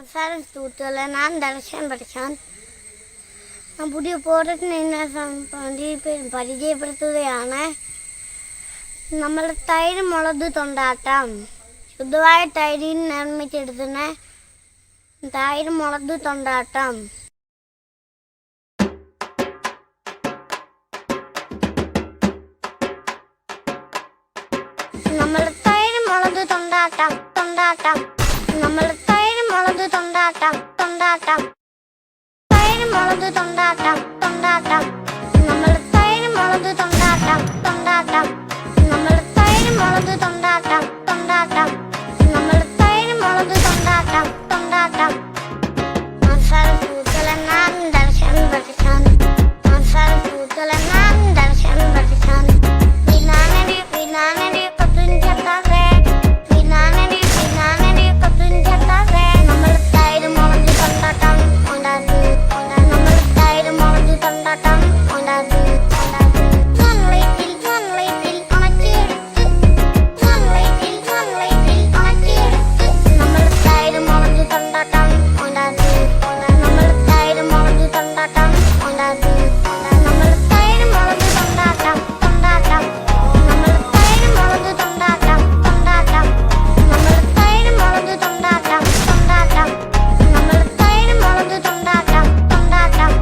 നമസ്കാരം സുഹൃത്തുക്കളെ, ഞാൻ ദർശൻ പഠിച്ചാൻ. ഞാൻ പുതിയ പ്രോഡക്റ്റിനെ പരിചയപ്പെടുത്തുകയാണ്. നമ്മൾ തൈര് മുളക് തൊണ്ടാട്ടം. ശുദ്ധമായ തൈരിൽ നിർമ്മിച്ചെടുക്കുന്ന തൈര് മുളക് തൊണ്ടാട്ടം. നമ്മൾ തൈര് മുളക് തൊണ്ടാട്ടം. നമ്മൾ തൈര് മുളക് തൊണ്ടാട്ടം. തൈര് മുളക് തൊണ്ടാട്ടം. നമ്മൾ തൈര് മുളക് തൊണ്ടാട്ടം. നമ്മൾ തൈര് മുളക് തൊണ്ടാട്ടം. നമ്മൾ തൈര് മുളക് തൊണ്ടാട്ടം. മസാല കൂട്ടലെ ഞാൻ ദർശൻ പഠിച്ചാൻ. മസാല കൂട്ടലെ ഞാൻ ദർശൻ പഠിച്ചാൻ. വിനാനടി പത്തുഞ്ചത്താതെ. വിനാനടി പത്തുഞ്ചത്താതെ. നമ്മൾ തൈര് മുളക് തൊണ്ടാട്ടം ഉണ്ടാക്കി. നമ്മൾ തൈര് മുളക് തൊണ്ടാട്ടം ഉണ്ടാക്കി. സൺലൈറ്റിൽ ഉണക്കിയെടുത്ത്. നമ്മൾ തൈര് മുളക് തൊണ്ടാട്ടം ഉണ്ടാക്കി. നമ്മൾ തൈര് മുളക് തൊണ്ടാട്ടം ഉണ്ടാക്കി. നമ്മൾ തൈര് മുളക് തൊണ്ടാട്ടം. നമ്മൾ തൈര് മുളക് തൊണ്ടാട്ടം. നമ്മൾ തൈര് മുളക് തൊണ്ടാട്ടം. നമ്മൾ തൈര് മുളക് തൊണ്ടാട്ടം.